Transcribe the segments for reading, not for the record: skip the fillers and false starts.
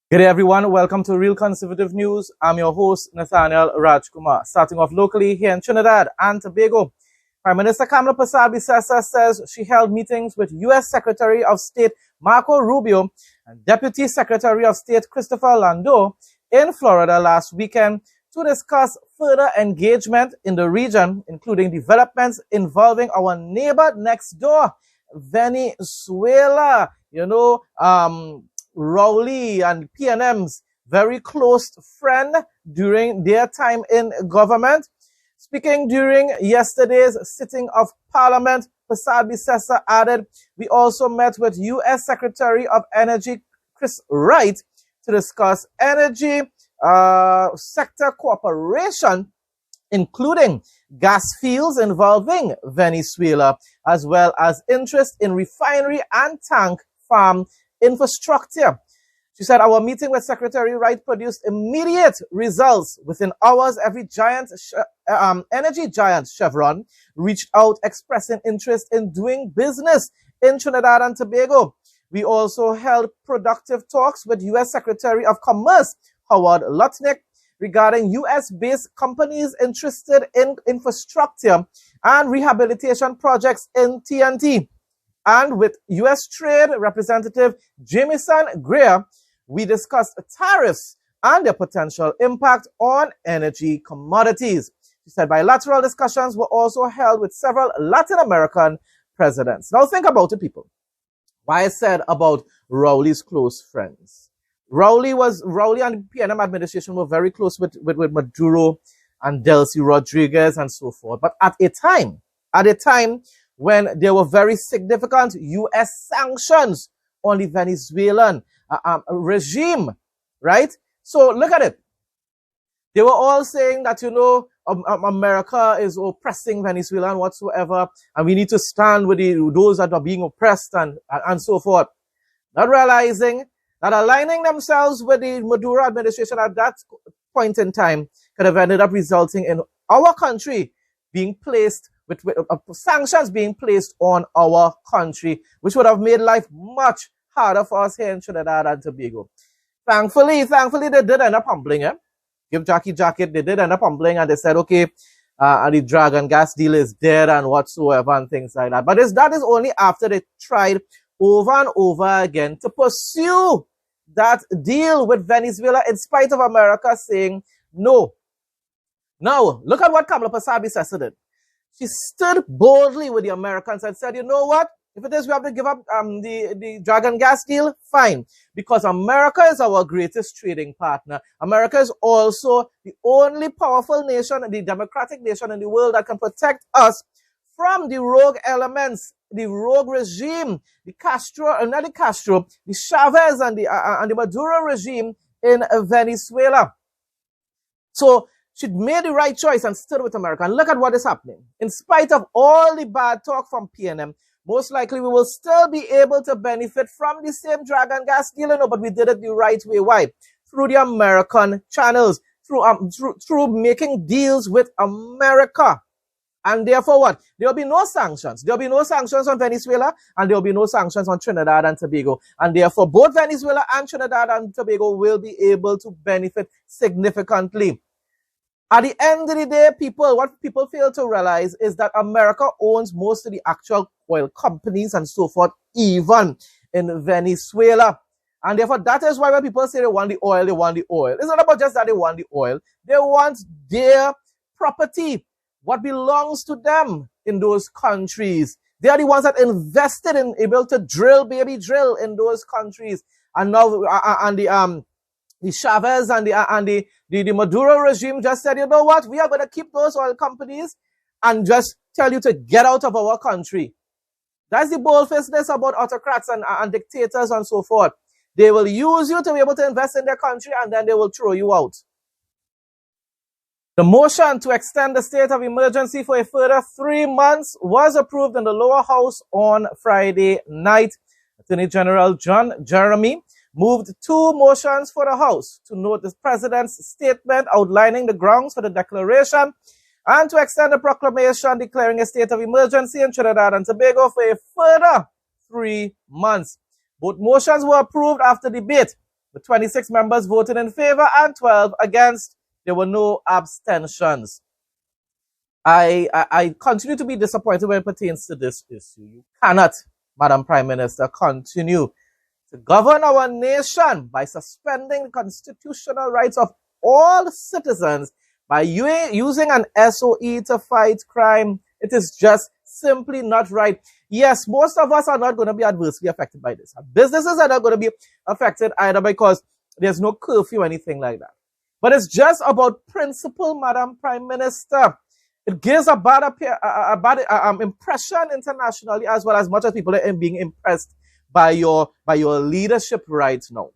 Good day, everyone. Welcome to Real Conservative News. I'm your host, Nathaniel Rajkumar. Starting off locally here in Trinidad and Tobago, Prime Minister Kamala Persad-Bissessar says she held meetings with U.S. Secretary of State Marco Rubio and Deputy Secretary of State Christopher Landau in Florida last weekend to discuss further engagement in the region, including developments involving our neighbor next door, Venezuela. Rowley and PNM's very close friend during their time in government. Speaking during yesterday's sitting of Parliament, Persad-Bissessar added, "We also met with U.S. Secretary of Energy Chris Wright to discuss energy sector cooperation, including gas fields involving Venezuela, as well as interest in refinery and tank farm infrastructure." She said, "Our meeting with Secretary Wright produced immediate results. Within hours, every energy giant Chevron reached out expressing interest in doing business in Trinidad and Tobago. We also held productive talks with U.S. Secretary of Commerce Howard Lutnick regarding U.S.-based companies interested in infrastructure and rehabilitation projects in TNT. And with U.S. Trade Representative Jamieson Greer, we discussed tariffs and their potential impact on energy commodities." She said bilateral discussions were also held with several Latin American presidents. Now think about it, people. Why I said about Rowley's close friends. Rowley and the PNM administration were very close with Maduro and Delcy Rodriguez and so forth. But at a time when there were very significant U.S. sanctions on the Venezuelan regime, right? So look at it. They were all saying that, America is oppressing Venezuela and whatsoever, and we need to stand with those that are being oppressed and so forth. Not realizing that aligning themselves with the Maduro administration at that point in time could have ended up resulting in our country being placed with sanctions being placed on our country, which would have made life much harder for us here in Trinidad and Tobago. Thankfully, they did end up humbling. Give Jackie jacket, they did end up humbling, and they said, okay, the dragon gas deal is dead and whatsoever and things like that. But that is only after they tried over and over again to pursue that deal with Venezuela in spite of America saying no. Now, look at what Kamala Persad-Bissessar did. She stood boldly with the Americans and said, you know what? If it is we have to give up the dragon gas deal, fine. Because America is our greatest trading partner. America is also the only powerful nation, the democratic nation in the world that can protect us from the rogue elements, the rogue regime, the Chavez and the Maduro regime in Venezuela. So she made the right choice and stood with America. And look at what is happening. In spite of all the bad talk from PNM, most likely we will still be able to benefit from the same dragon gas deal, but we did it the right way. Why? Through the American channels, through making deals with America. And therefore what? There will be no sanctions. There will be no sanctions on Venezuela, and there will be no sanctions on Trinidad and Tobago. And therefore both Venezuela and Trinidad and Tobago will be able to benefit significantly. At the end of the day, what people fail to realize is that America owns most of the actual oil companies and so forth, even in Venezuela. And therefore, that is why when people say they want the oil, they want the oil. It's not about just that they want the oil. They want their property, what belongs to them in those countries. They are the ones that invested in able to drill in those countries. And now, the Chavez and the Maduro regime just said, you know what, we are going to keep those oil companies and just tell you to get out of our country. That's the bold-facedness about autocrats and dictators and so forth. They will use you to be able to invest in their country, and then they will throw you out. The motion to extend the state of emergency for a further 3 months was approved in the lower house on Friday night. Attorney General John Jeremie moved 2 motions for the House to note the President's statement outlining the grounds for the declaration and to extend the proclamation declaring a state of emergency in Trinidad and Tobago for a further 3 months. Both motions were approved after debate. With 26 members voted in favor and 12 against, there were no abstentions. I continue to be disappointed when it pertains to this issue. You cannot, Madam Prime Minister, continue to govern our nation by suspending the constitutional rights of all citizens by using an SOE to fight crime. It is just simply not right. Yes, most of us are not going to be adversely affected by this. Businesses are not going to be affected either because there's no curfew or anything like that. But it's just about principle, Madam Prime Minister. It gives a bad impression internationally, as well as much as people are being impressed by your leadership right now.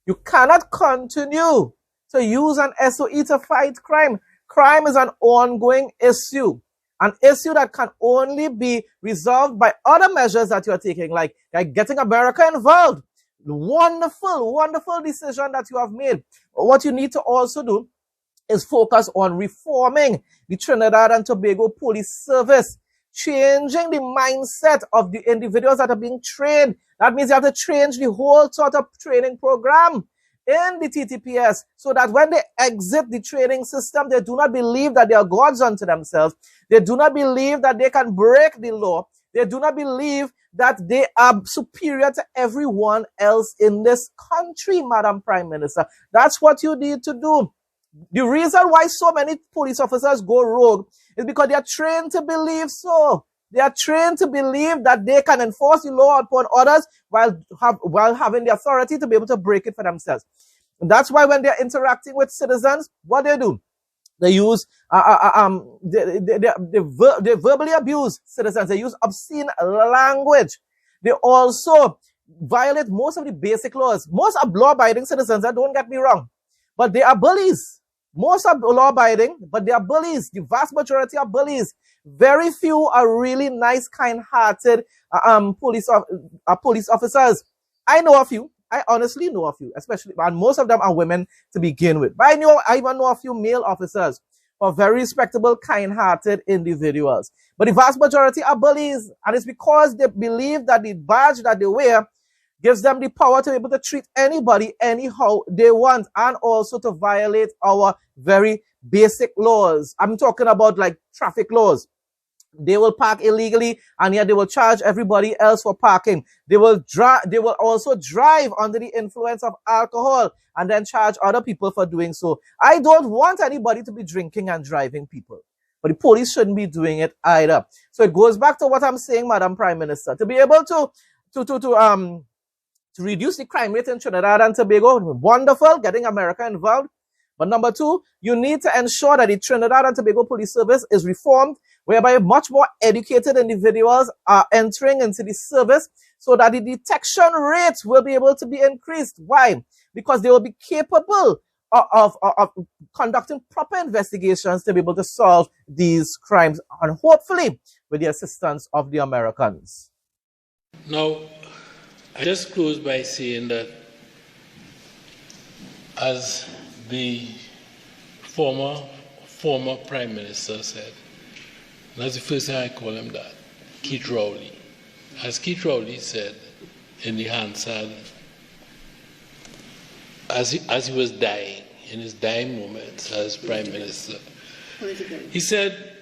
You cannot continue to use an SOE to fight crime. Crime is an ongoing issue. An issue that can only be resolved by other measures that you are taking, like getting America involved. Wonderful, wonderful decision that you have made. What you need to also do is focus on reforming the Trinidad and Tobago Police Service, changing the mindset of the individuals that are being trained. That means you have to change the whole sort of training program in the TTPS so that when they exit the training system, they do not believe that they are gods unto themselves. They do not believe that they can break the law. They do not believe that they are superior to everyone else in this country, Madam Prime Minister. That's what you need to do. The reason why so many police officers go rogue is because they are trained to believe so. They are trained to believe that they can enforce the law upon others while having the authority to be able to break it for themselves. And that's why when they're interacting with citizens, what they do, they use they verbally abuse citizens. They use obscene language. They also violate most of the basic laws. Most are law-abiding citizens, don't get me wrong, but they are bullies. Most are law-abiding, but they are bullies. The vast majority are bullies. Very few are really nice, kind-hearted police officers. I know a few. I honestly know a few, especially, and most of them are women to begin with. But I even know a few male officers who are very respectable, kind-hearted individuals. But the vast majority are bullies, and it's because they believe that the badge that they wear gives them the power to be able to treat anybody anyhow they want, and also to violate our very basic laws. I'm talking about like traffic laws. They will park illegally, and yet they will charge everybody else for parking. They will also drive under the influence of alcohol and then charge other people for doing so. I don't want anybody to be drinking and driving people, but the police shouldn't be doing it either. So it goes back to what I'm saying, Madam Prime Minister, to be able to reduce the crime rate in Trinidad and Tobago. Wonderful, getting America involved. But number two, you need to ensure that the Trinidad and Tobago Police Service is reformed, whereby much more educated individuals are entering into the service so that the detection rate will be able to be increased. Why? Because they will be capable of conducting proper investigations to be able to solve these crimes, and hopefully with the assistance of the Americans. Now, I just close by saying that, as the former Prime Minister said, and that's the first time I call him that, Keith Rowley. As Keith Rowley said in the Hansard, as he was dying, in his dying moments as Prime Minister, he said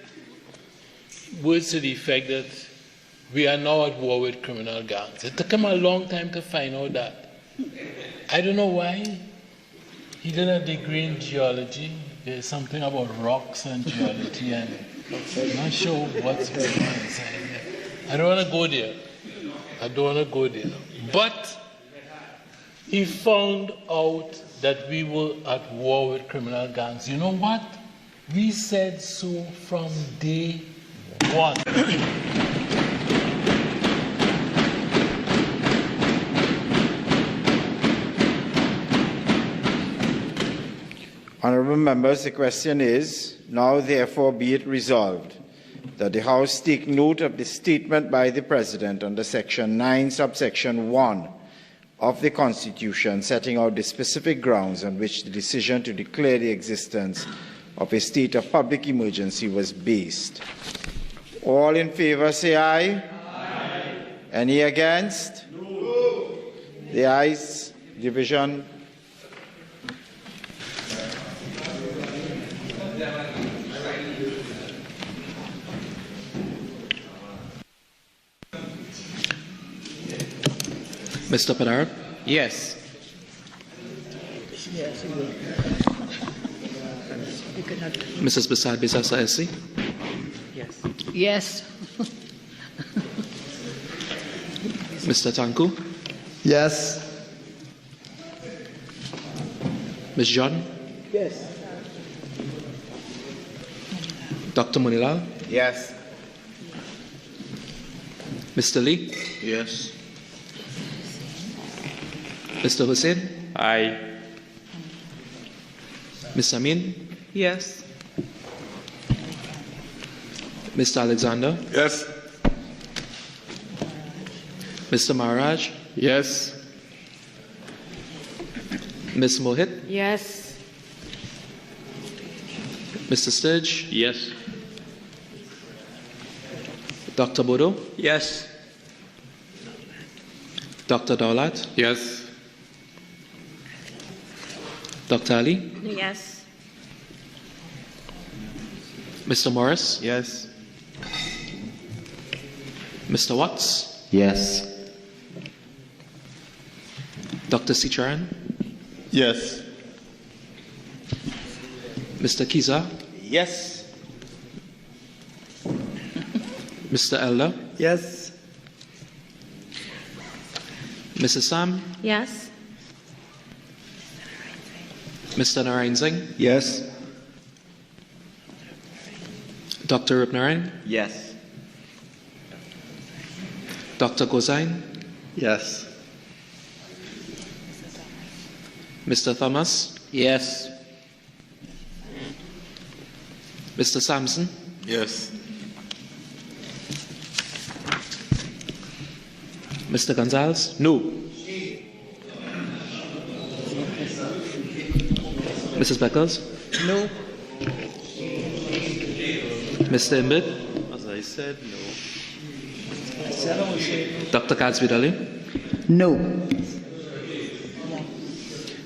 words to the effect that we are now at war with criminal gangs. It took him a long time to find out that. I don't know why. He did a degree in geology. There's something about rocks and geology, and I'm not sure what's going on inside there. I don't want to go there. But he found out that we were at war with criminal gangs. You know what? We said so from day one. Honourable members, the question is, now therefore be it resolved that the House take note of the statement by the President under Section 9, subsection 1 of the Constitution, setting out the specific grounds on which the decision to declare the existence of a state of public emergency was based. All in favour say aye. Aye. Any against? No. The ayes Division. Mr. Padar? Yes. Mrs. Besad Bisasa SC? Yes. Yes. Mr. Tanku? Yes. Ms. John? Yes. Dr. Munilal? Yes. Mr. Lee? Yes. Mr. Hussain? Aye. Ms. Amin? Yes. Mr. Alexander? Yes. Mr. Maharaj? Yes. Ms. Mohit? Yes. Mr. Sturge? Yes. Dr. Bodo? Yes. Dr. Daulat? Yes. Dr. Ali? Yes. Mr. Morris? Yes. Mr. Watts? Yes. Dr. Sicharan? Yes. Mr. Kiza? Yes. Mr. Elder? Yes. Mrs. Sam? Yes. Mr. Narayan Singh? Yes. Dr. Rupnarayan? Yes. Dr. Gozain? Yes. Mr. Thomas? Yes. Mr. Sampson? Yes. Mr. Gonzalez? No. Mrs. Beckles? No. Mr. Imbit? As I said, no. Dr. Kadsby Ali? No.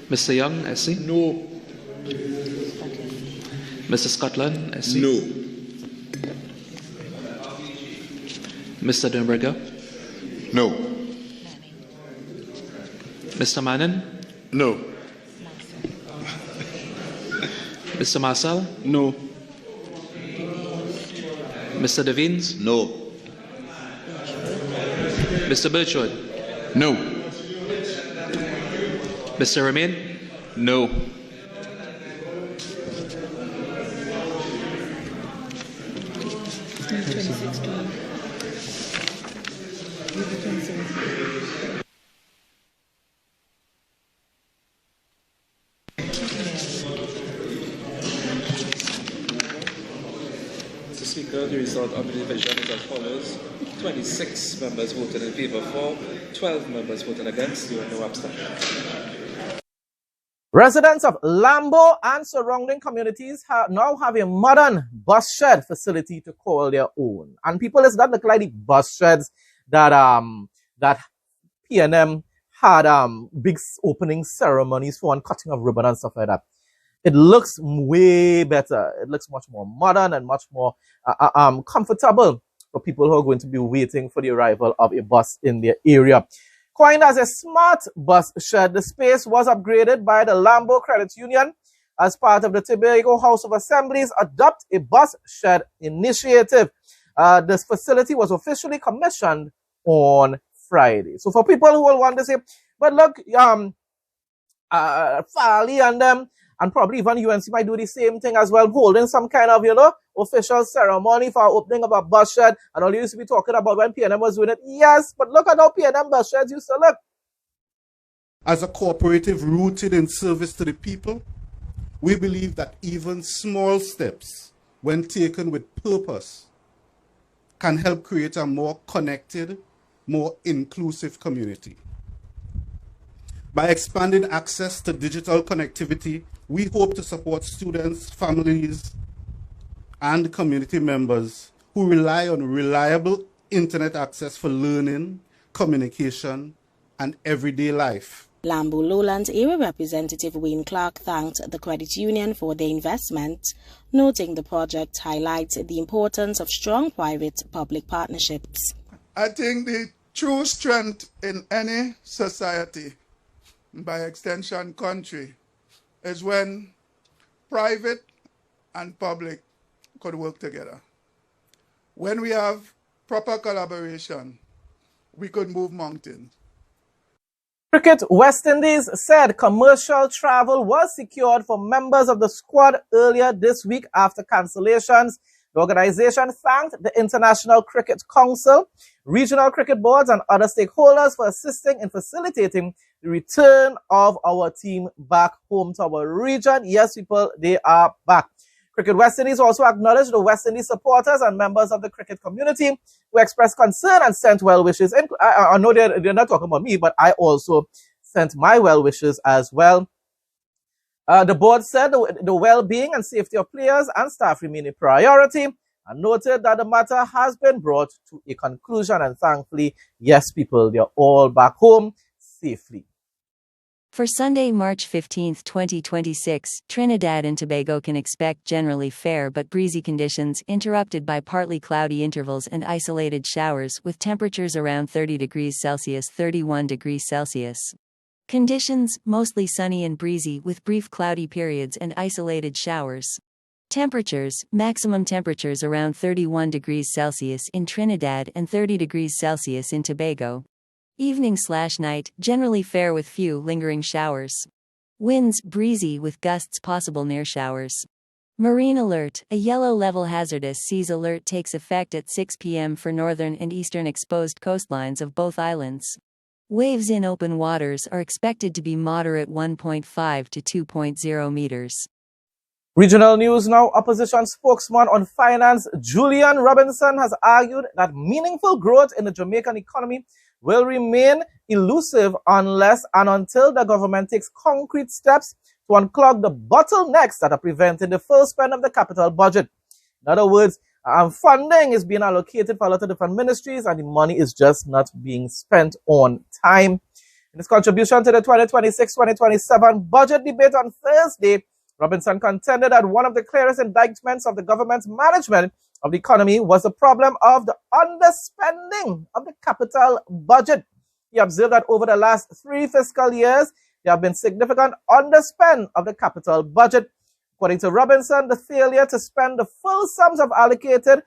Mr. Young, SC? No. Mr. Scotland, SC? No. Mr. Dunberger? No. Mr. Manin? No. Mr. Marcel? No. Mr. Devines? No. Mr. Birchwood? No. Mr. Remain? No. Mr. Speaker, the result of the division is as follows. 26 members voted in favour for, 12 members voted against, there were no abstentions. Residents of Lambo and surrounding communities now have a modern bus shed facility to call their own. And people, it's not look like the bus sheds that that PNM had big opening ceremonies for and cutting of ribbon and stuff like that. It looks way better. It looks much more modern and much more comfortable for people who are going to be waiting for the arrival of a bus in their area. Coined as a smart bus shed, the space was upgraded by the Lambo Credit Union as part of the Tobago House of Assembly's Adopt a Bus Shed initiative. This facility was officially commissioned on Friday. So for people who will want to say, but look, Farley and them, and probably even UNC might do the same thing as well, holding some kind of, official ceremony for opening of a bus shed. And all you used to be talking about when PNM was doing it. Yes, but look at how PNM bus sheds used to look. As a cooperative rooted in service to the people, we believe that even small steps, when taken with purpose, can help create a more connected, more inclusive community. By expanding access to digital connectivity, we hope to support students, families, and community members who rely on reliable internet access for learning, communication, and everyday life. Lambu Lowlands Area Representative Wayne Clark thanked the credit union for their investment, noting the project highlights the importance of strong private-public partnerships. I think the true strength in any society, by extension country, is when private and public could work together. When we have proper collaboration, we could move mountains. Cricket West Indies said commercial travel was secured for members of the squad earlier this week after cancellations. The organization thanked the International Cricket Council, regional cricket boards, and other stakeholders for assisting in facilitating the return of our team back home to our region. Yes, people, they are back. Cricket West Indies also acknowledged the West Indies supporters and members of the cricket community who expressed concern and sent well wishes. I know they're not talking about me, but I also sent my well wishes as well. The board said the well-being and safety of players and staff remain a priority and noted that the matter has been brought to a conclusion, and thankfully, yes, people, they're all back home safely. For Sunday, March 15, 2026, Trinidad and Tobago can expect generally fair but breezy conditions interrupted by partly cloudy intervals and isolated showers with temperatures around 30 degrees Celsius, 31 degrees Celsius. Conditions, mostly sunny and breezy with brief cloudy periods and isolated showers. Temperatures, maximum temperatures around 31 degrees Celsius in Trinidad and 30 degrees Celsius in Tobago. Evening/night, generally fair with few lingering showers. Winds, breezy with gusts possible near showers. Marine alert, a yellow level hazardous seas alert takes effect at 6 p.m. for northern and eastern exposed coastlines of both islands. Waves in open waters are expected to be moderate 1.5 to 2.0 meters. Regional news now. Opposition spokesman on finance Julian Robinson has argued that meaningful growth in the Jamaican economy will remain elusive unless and until the government takes concrete steps to unclog the bottlenecks that are preventing the full spend of the capital budget. In other words, funding is being allocated for a lot of different ministries and the money is just not being spent on time. In his contribution to the 2026-2027 budget debate on Thursday, Robinson contended that one of the clearest indictments of the government's management of the economy was the problem of the underspending of the capital budget. He observed that over the last 3 fiscal years, there have been significant underspend of the capital budget. According to Robinson, the failure to spend the full sums allocated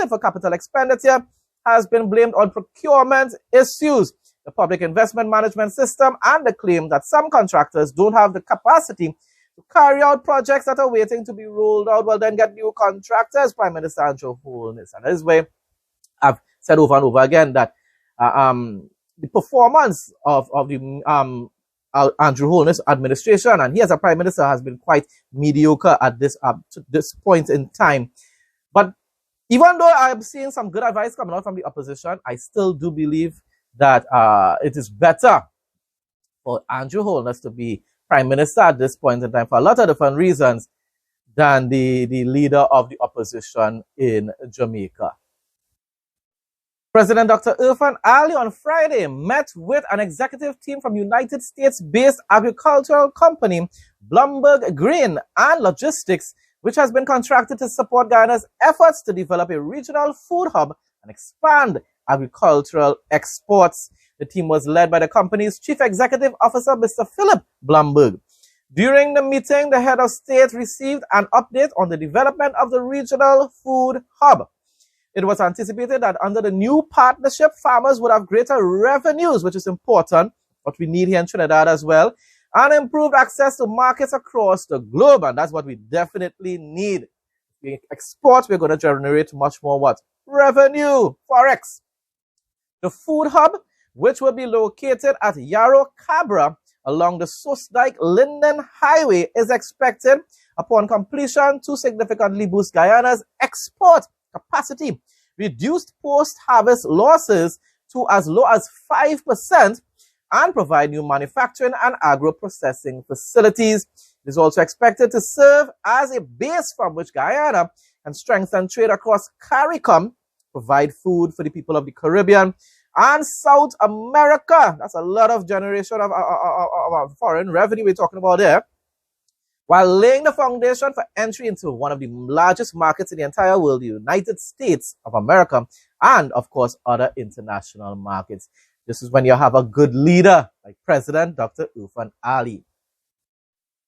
for capital expenditure has been blamed on procurement issues, the public investment management system, and the claim that some contractors don't have the capacity to carry out projects that are waiting to be rolled out. Well, then get new contractors, Prime Minister Andrew Holness. And this way, I've said over and over again that the performance of the Andrew Holness administration, and he as a Prime Minister has been quite mediocre at this point in time. But even though I'm seeing some good advice coming out from the opposition, I still do believe that it is better for Andrew Holness to be Prime Minister at this point in time for a lot of different reasons than the leader of the opposition in Jamaica. President Dr. Irfan Ali on Friday met with an executive team from United States-based agricultural company Bloomberg Grain and Logistics, which has been contracted to support Guyana's efforts to develop a regional food hub and expand agricultural exports. The team was led by the company's Chief Executive Officer, Mr. Philip Bloomberg. During the meeting, the head of state received an update on the development of the regional food hub. It was anticipated that under the new partnership, farmers would have greater revenues, which is important, what we need here in Trinidad as well, and improved access to markets across the globe. And that's what we definitely need. If we export, we're going to generate much more what? Revenue, forex. The food hub, which will be located at Yarrow Cabra along the Source-Dyke-Linden Highway, is expected upon completion to significantly boost Guyana's export capacity, reduced post-harvest losses to as low as 5%, and provide new manufacturing and agro-processing facilities. It is also expected to serve as a base from which Guyana can strengthen trade across CARICOM, provide food for the people of the Caribbean, and South America. That's a lot of generation of foreign revenue we're talking about there. While laying the foundation for entry into one of the largest markets in the entire world, the United States of America, and of course, other international markets. This is when you have a good leader like President Dr. Irfan Ali.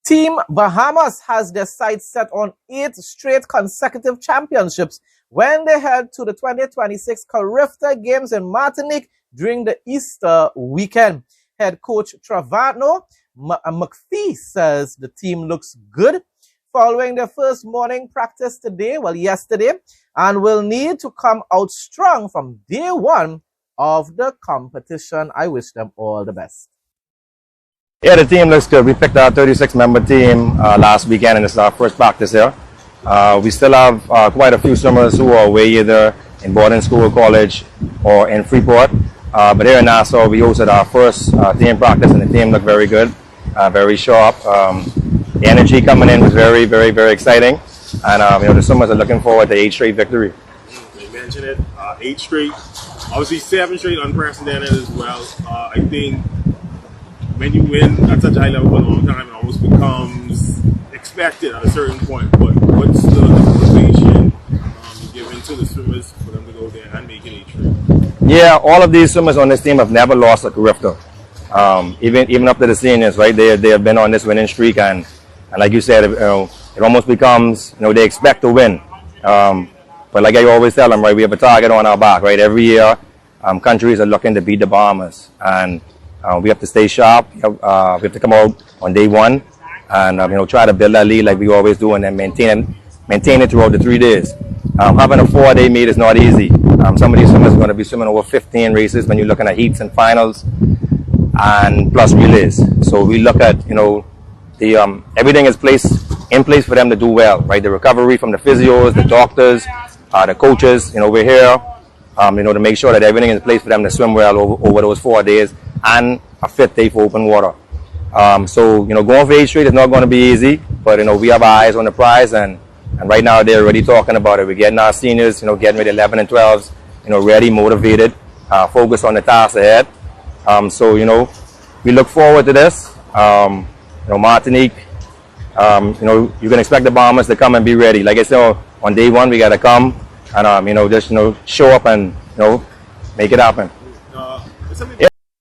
Team Bahamas has their sights set on 8 straight consecutive championships when they head to the 2026 Carifta Games in Martinique during the Easter weekend. Head coach Travano McPhee says the team looks good following their first morning practice yesterday, and will need to come out strong from day one of the competition. I wish them all the best. Yeah, the team looks good. We picked our 36-member team last weekend, and this is our first practice here. We still have quite a few swimmers who are away either in boarding school, college, or in Freeport. But here in Nassau, we hosted our first team practice, and the team looked very good, very sharp. The energy coming in was very, very, very exciting. And the swimmers are looking forward to 8 straight victory. You mentioned it, 8 straight. Obviously 7 straight unprecedented as well. I think when you win at such a high level for a long time, it almost becomes expected at a certain point. But what's the motivation you give into the swimmers for them to go there and make it 8 straight? Yeah, all of these swimmers on this team have never lost a Carifta. Even up to the seniors, right? They have been on this winning streak, and like you said, it almost becomes, they expect to win. But like I always tell them, right, we have a target on our back, right? Every year, countries are looking to beat the Bahamas, and we have to stay sharp. We have to come out on day one, and try to build that lead like we always do, and then maintain it throughout the 3 days. Having a 4-day meet is not easy. Some of these swimmers are going to be swimming over 15 races when you're looking at heats and finals, and plus relays. So we look at everything is in place for them to do well, right? The recovery from the physios, the doctors, the coaches, we're here, to make sure that everything is in place for them to swim well over those 4 days and a 5th day for open water. So, going for 8 straight is not going to be easy, but, we have our eyes on the prize, and right now they're already talking about it. We're getting our seniors, getting with 11 and 12s, ready, motivated, focused on the task ahead. So, we look forward to this. Martinique, you can expect the Bahamas to come and be ready. Like I said, on day one, we got to come and, just, show up and, make it happen.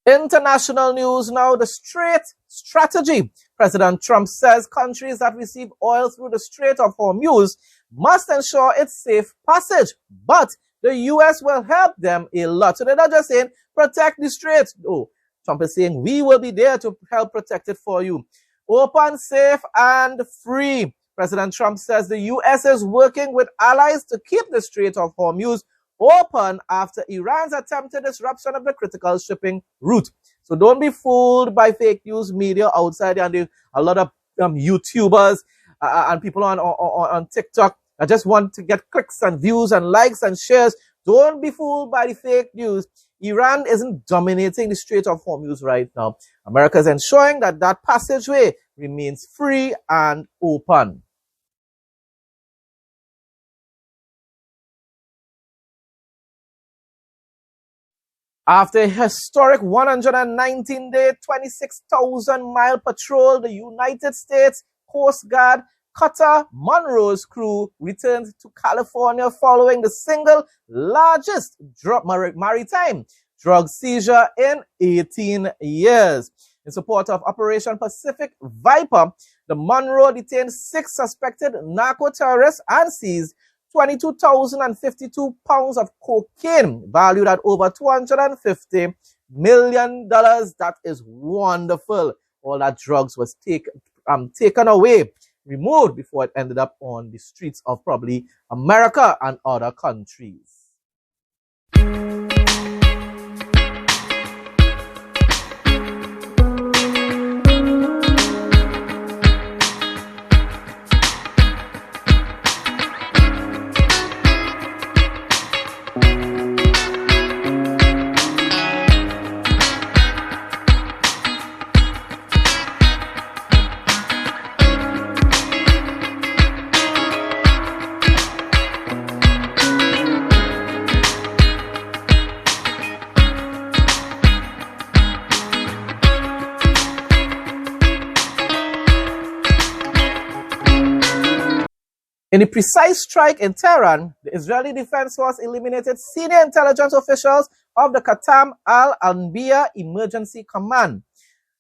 International news now, the Strait strategy. President Trump says countries that receive oil through the Strait of Hormuz must ensure its safe passage, but the U.S. will help them a lot. So they're not just saying, protect the Strait. Oh, Trump is saying, we will be there to help protect it for you. Open, safe, and free. President Trump says the U.S. is working with allies to keep the Strait of Hormuz open after Iran's attempted disruption of the critical shipping route. So don't be fooled by fake news media outside there, and a lot of YouTubers and people on TikTok that just want to get clicks and views and likes and shares. Don't be fooled by the fake news. Iran isn't dominating the Strait of Hormuz right now. America is ensuring that that passageway remains free and open. After a historic 119-day, 26,000-mile patrol, the United States Coast Guard cutter Monroe's crew returned to California following the single largest maritime drug seizure in 18 years. In support of Operation Pacific Viper, the Monroe detained 6 suspected narco-terrorists and seized 22,052 pounds of cocaine valued at over $250 million. That is wonderful. All that drugs was taken away, removed before it ended up on the streets of probably America and other countries. In the precise strike in Tehran, the Israeli Defense Force eliminated senior intelligence officials of the Qatam al-Anbiya Emergency Command.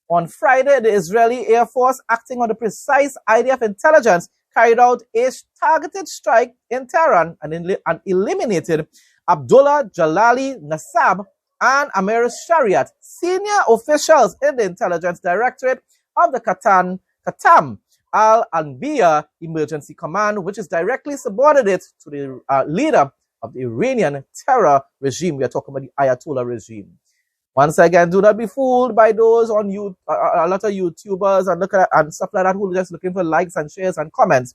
On Friday, the Israeli Air Force, acting on the precise IDF intelligence, carried out a targeted strike in Tehran and eliminated Abdullah Jalali Nasab and Amir Shariat, senior officials in the Intelligence Directorate of the Qatam al-Anbiya Emergency Command, which is directly subordinate to the leader of the Iranian terror regime. We are talking about the Ayatollah regime. Once again, do not be fooled by those on a lot of YouTubers and stuff like that who are just looking for likes and shares and comments.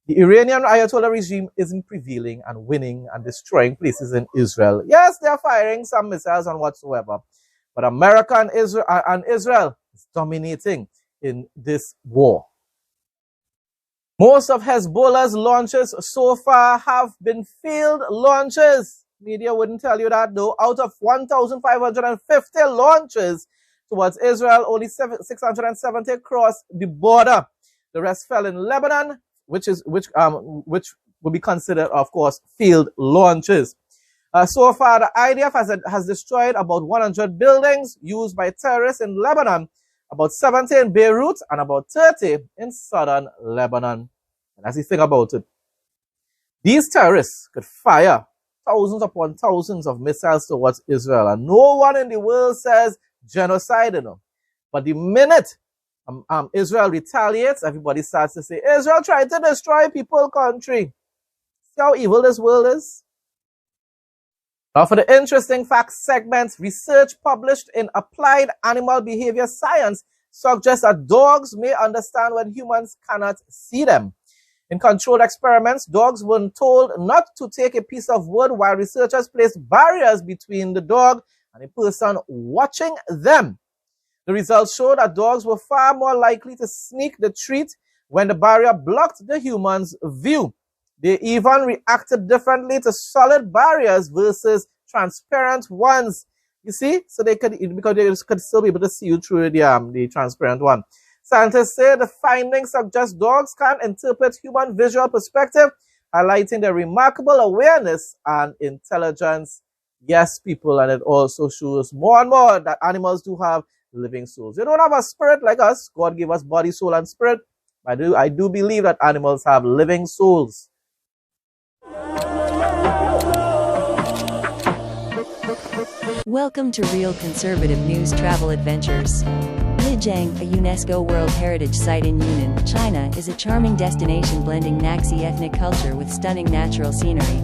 The Iranian Ayatollah regime isn't prevailing and winning and destroying places in Israel. Yes, they are firing some missiles and whatsoever, but America and Israel is dominating in this war. Most of Hezbollah's launches so far have been failed launches. Media wouldn't tell you that, though. Out of 1,550 launches towards Israel, only 670 crossed the border. The rest fell in Lebanon, which would be considered, of course, failed launches. So far, the IDF has destroyed about 100 buildings used by terrorists in Lebanon, about 70 in Beirut, and about 30 in southern Lebanon. And as you think about it, these terrorists could fire thousands upon thousands of missiles towards Israel, and no one in the world says genocide, But the minute Israel retaliates, everybody starts to say, Israel tried to destroy people's country. See how evil this world is? Now for the interesting facts segment, research published in Applied Animal Behavior Science suggests that dogs may understand when humans cannot see them. In controlled experiments, dogs were told not to take a piece of wood while researchers placed barriers between the dog and a person watching them. The results showed that dogs were far more likely to sneak the treat when the barrier blocked the human's view. They even reacted differently to solid barriers versus transparent ones. You see, so because they could still be able to see you through the transparent one. Scientists say the findings suggest dogs can interpret human visual perspective, highlighting their remarkable awareness and intelligence. Yes, people, and it also shows more and more that animals do have living souls. They don't have a spirit like us. God gave us body, soul, and spirit. I do believe that animals have living souls. Welcome to Real Conservative News Travel Adventures. Lijiang, a UNESCO World Heritage Site in Yunnan, China, is a charming destination blending Naxi ethnic culture with stunning natural scenery.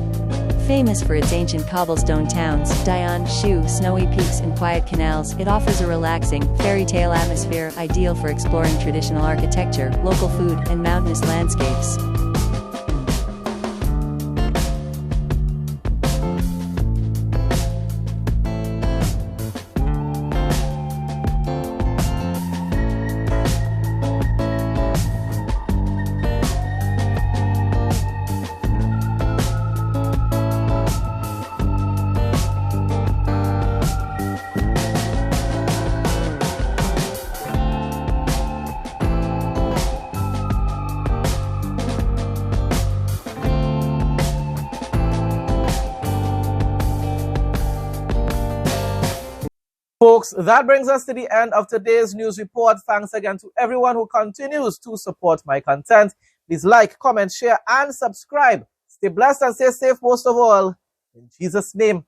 Famous for its ancient cobblestone towns, Dian, Shu, snowy peaks and quiet canals, it offers a relaxing, fairy tale atmosphere ideal for exploring traditional architecture, local food, and mountainous landscapes. Folks, that brings us to the end of today's news report. Thanks again to everyone who continues to support my content. Please like, comment, share, and subscribe. Stay blessed and stay safe most of all. In Jesus' name.